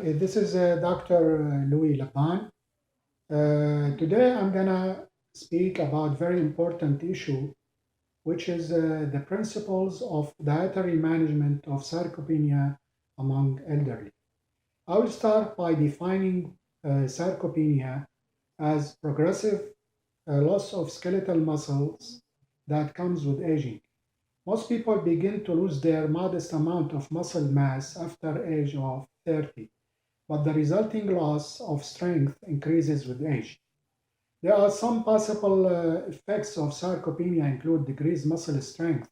This is Dr. Louis Lapan. Today I'm gonna speak about very important issue, which is the principles of dietary management of sarcopenia among elderly. I will start by defining sarcopenia as progressive loss of skeletal muscles that comes with aging. Most people begin to lose their modest amount of muscle mass after age of 30, but the resulting loss of strength increases with age. There are some possible effects of sarcopenia include decreased muscle strength,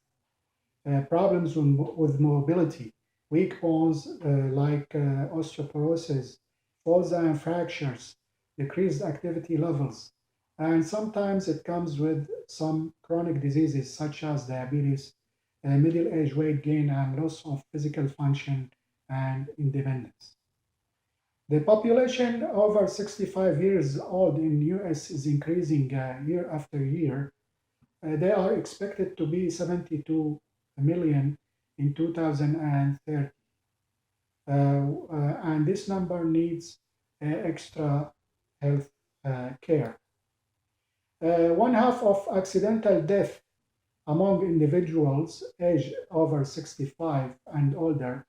problems with mobility, weak bones like osteoporosis, falls and fractures, decreased activity levels, and sometimes it comes with some chronic diseases such as diabetes, middle age weight gain, and loss of physical function and independence. The population over 65 years old in US is increasing year after year. They are expected to be 72 million in 2030. And this number needs extra health care. One half of accidental death among individuals aged over 65 and older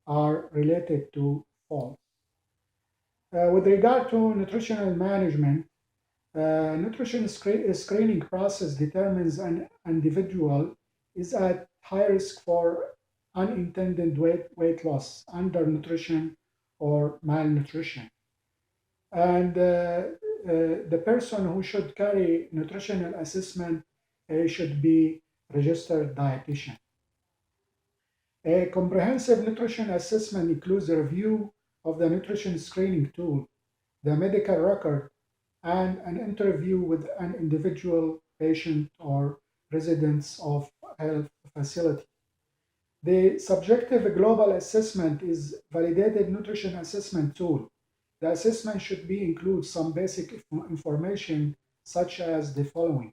are related to falls. With regard to nutritional management, nutrition screening process determines an individual is at high risk for unintended weight loss, undernutrition, or malnutrition. And the person who should carry nutritional assessment should be registered dietitian. A comprehensive nutrition assessment includes a review of the nutrition screening tool, the medical record, and an interview with an individual patient or residents of health facility. The subjective global assessment is validated nutrition assessment tool. The assessment should be include some basic information such as the following.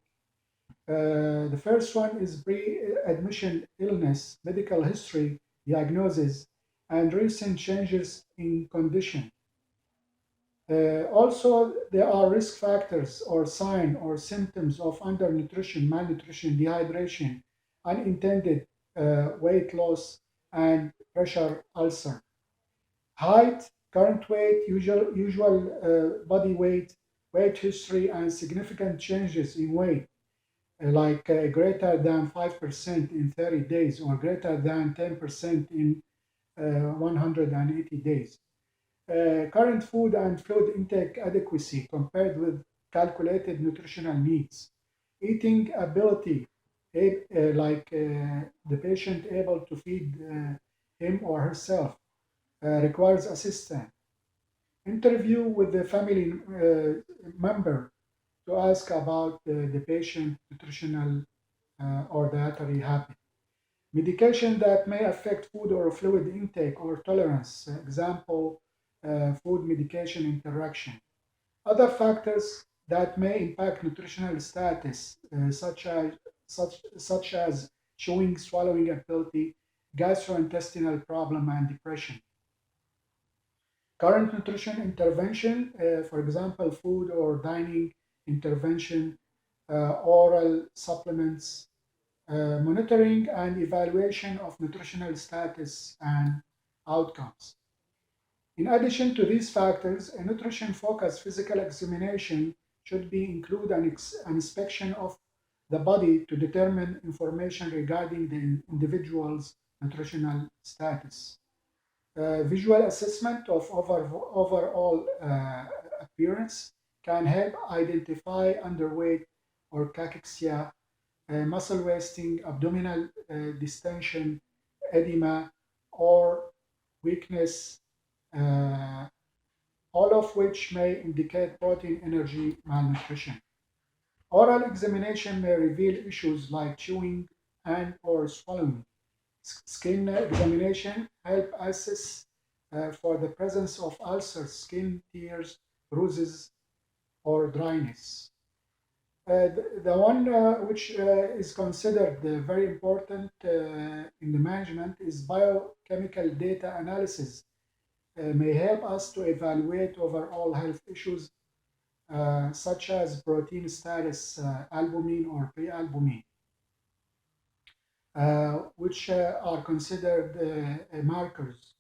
The first one is pre-admission illness, medical history, diagnosis, and recent changes in condition. Also, there are risk factors or sign or symptoms of undernutrition, malnutrition, dehydration, unintended weight loss, and pressure ulcer. Height, current weight, usual body weight, weight history, and significant changes in weight, like greater than 5% in 30 days or greater than 10% in 180 days. Current food and fluid intake adequacy compared with calculated nutritional needs. Eating ability, the patient able to feed him or herself, requires assistance. Interview with the family member to ask about the patient nutritional or dietary habit. Medication that may affect food or fluid intake or tolerance, example, food medication interaction. Other factors that may impact nutritional status, such as chewing, swallowing ability, gastrointestinal problem, and depression. Current nutrition intervention, for example, food or dining intervention, oral supplements, monitoring and evaluation of nutritional status and outcomes. In addition to these factors, a nutrition-focused physical examination should be include an inspection of the body to determine information regarding the individual's nutritional status. Visual assessment of overall appearance can help identify underweight or cachexia, muscle wasting, abdominal distension, edema, or weakness, uh, all of which may indicate protein energy malnutrition. Oral examination may reveal issues like chewing and or swallowing. Skin examination help assess for the presence of ulcers, skin tears, bruises, or dryness. The one which is considered very important in the management is biochemical data analysis. may help us to evaluate overall health issues such as protein status, albumin or prealbumin, which are considered markers,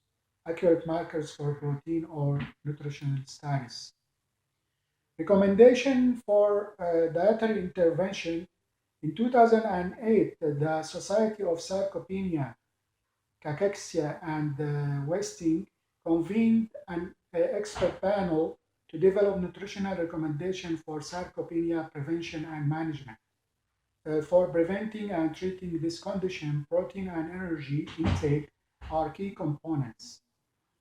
accurate markers for protein or nutritional status. Recommendation for dietary intervention in 2008, the Society of Sarcopenia, Cachexia, and Wasting convened an expert panel to develop nutritional recommendations for sarcopenia prevention and management. For preventing and treating this condition, protein and energy intake are key components,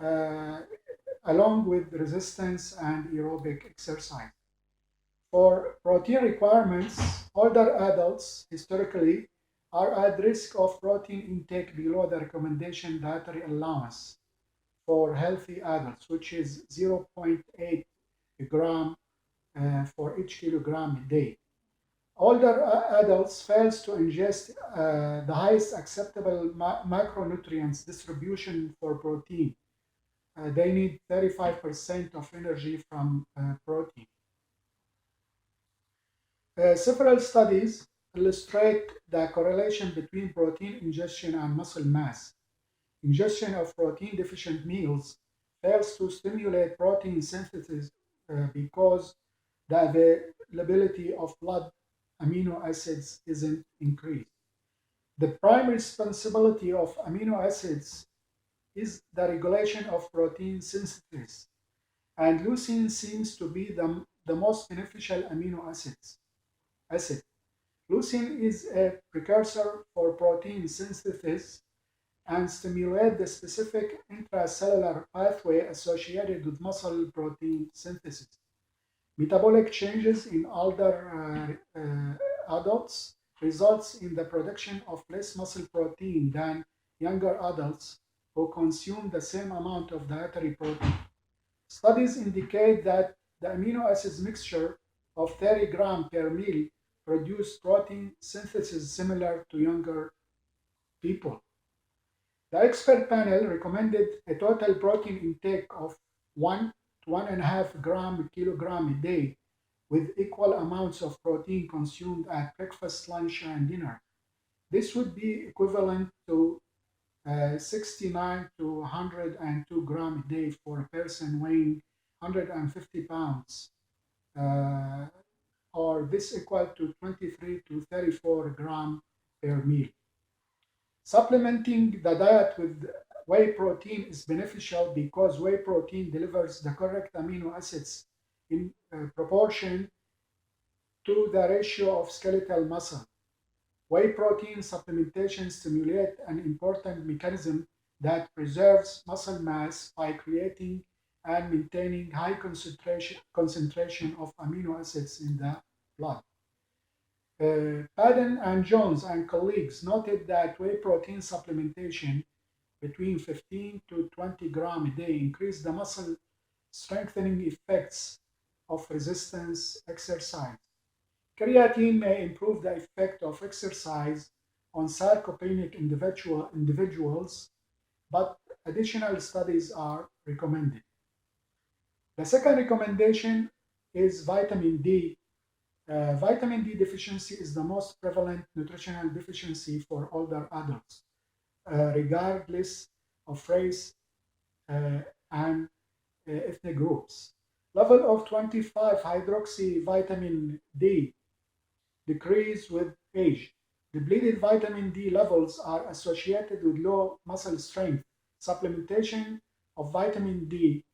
uh, along with resistance and aerobic exercise. For protein requirements, older adults historically are at risk of protein intake below the recommendation dietary allowance for healthy adults, which is zero point 0.8 gram for each kilogram a day. Older adults fails to ingest the highest acceptable macronutrients distribution for protein. They need 35% of energy from protein. Several studies illustrate the correlation between protein ingestion and muscle mass. Ingestion of protein deficient meals fails to stimulate protein synthesis because the availability of blood amino acids isn't increased. The prime responsibility of amino acids is the regulation of protein synthesis, and leucine seems to be the most beneficial amino acid. Leucine is a precursor for protein synthesis and stimulate the specific intracellular pathway associated with muscle protein synthesis. Metabolic changes in older adults results in the production of less muscle protein than younger adults who consume the same amount of dietary protein. Studies indicate that the amino acids mixture of 30 grams per meal produce protein synthesis similar to younger people. The expert panel recommended a total protein intake of 1 to 1.5 gram kilogram a day, with equal amounts of protein consumed at breakfast, lunch, and dinner. This would be equivalent to 69 to 102 gram a day for a person weighing 150 pounds, uh, or this equal to 23 to 34 gram per meal. Supplementing the diet with whey protein is beneficial because whey protein delivers the correct amino acids in proportion to the ratio of skeletal muscle. Whey protein supplementation stimulates an important mechanism that preserves muscle mass by creating and maintaining high concentration of amino acids in the blood. Padden and Jones and colleagues noted that whey protein supplementation between 15 to 20 gram a day increased the muscle strengthening effects of resistance exercise. Creatine may improve the effect of exercise on sarcopenic individuals, but additional studies are recommended. The second recommendation is vitamin D. Vitamin D deficiency is the most prevalent nutritional deficiency for older adults, regardless of race and ethnic groups. Level of 25 hydroxy vitamin D decrease with age. Depleted vitamin D levels are associated with low muscle strength. Supplementation of vitamin D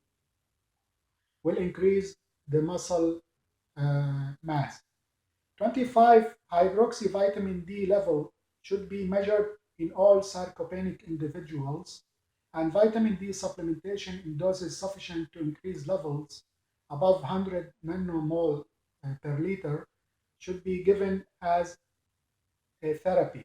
will increase the muscle mass. 25 hydroxyvitamin D level should be measured in all sarcopenic individuals, and vitamin D supplementation in doses sufficient to increase levels above 100 nanomole per liter should be given as a therapy.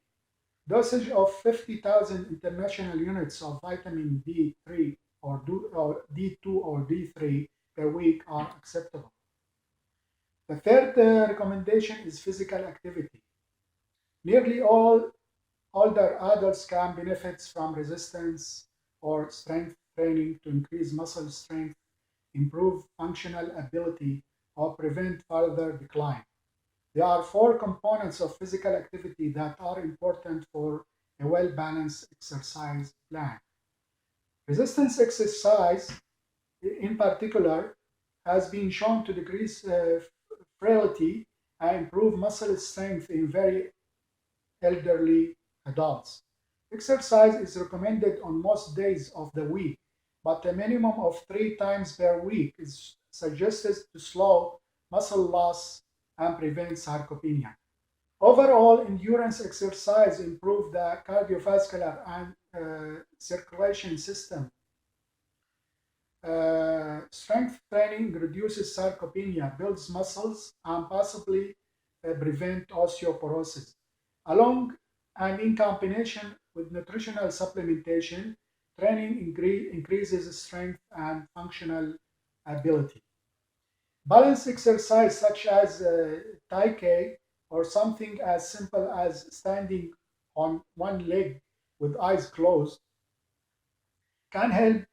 Dosage of 50,000 international units of vitamin D3 or D2 or D3 per week are acceptable. The third recommendation is physical activity. Nearly all older adults can benefit from resistance or strength training to increase muscle strength, improve functional ability, or prevent further decline. There are four components of physical activity that are important for a well-balanced exercise plan. Resistance exercise, in particular, has been shown to decrease frailty and improve muscle strength in very elderly adults. Exercise is recommended on most days of the week, but a minimum of 3 times per week is suggested to slow muscle loss and prevent sarcopenia. Overall, endurance exercise improves the cardiovascular and circulation system. Strength training reduces sarcopenia, builds muscles, and possibly prevent osteoporosis. Along and in combination with nutritional supplementation, training increases strength and functional ability. Balance exercise such as Tai Chi or something as simple as standing on one leg with eyes closed can help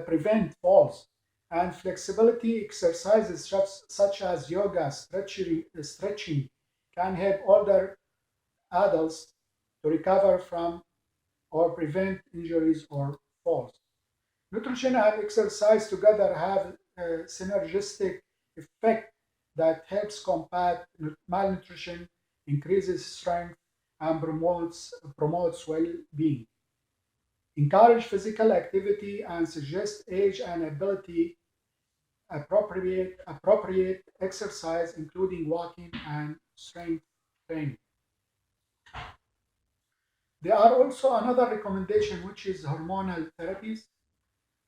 prevent falls. And flexibility exercises such as yoga, stretching can help older adults to recover from or prevent injuries or falls. Nutrition and exercise together have a synergistic effect that helps combat malnutrition, increases strength, and promotes well-being. Encourage physical activity and suggest age and ability appropriate exercise, including walking and strength training. There are also another recommendation, which is hormonal therapies.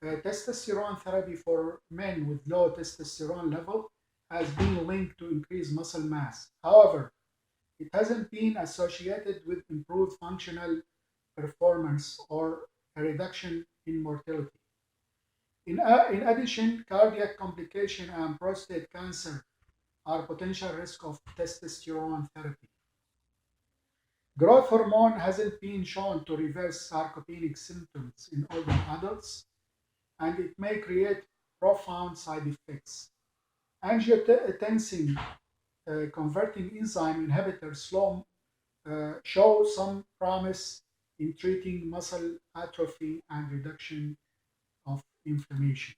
Testosterone therapy for men with low testosterone level has been linked to increased muscle mass. However, it hasn't been associated with improved functional performance or a reduction in mortality. In addition, cardiac complication and prostate cancer are potential risk of testosterone therapy. Growth hormone hasn't been shown to reverse sarcopenic symptoms in older adults, and it may create profound side effects. Angiotensin converting enzyme inhibitors show some promise in treating muscle atrophy and reduction of inflammation.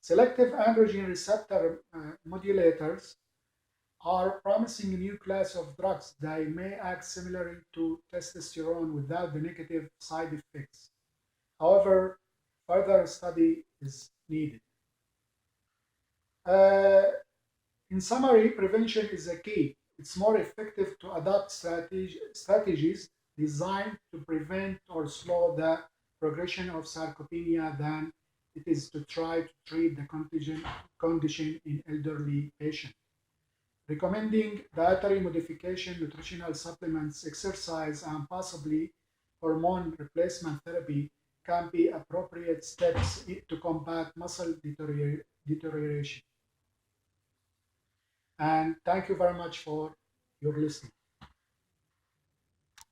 Selective androgen receptor modulators are promising new class of drugs that may act similarly to testosterone without the negative side effects. However, further study is needed. Uh, in summary, prevention is a key. It's more effective to adopt strategies designed to prevent or slow the progression of sarcopenia than it is to try to treat the condition in elderly patients. Recommending dietary modification, nutritional supplements, exercise, and possibly hormone replacement therapy can be appropriate steps to combat muscle deterioration. And thank you very much for your listening.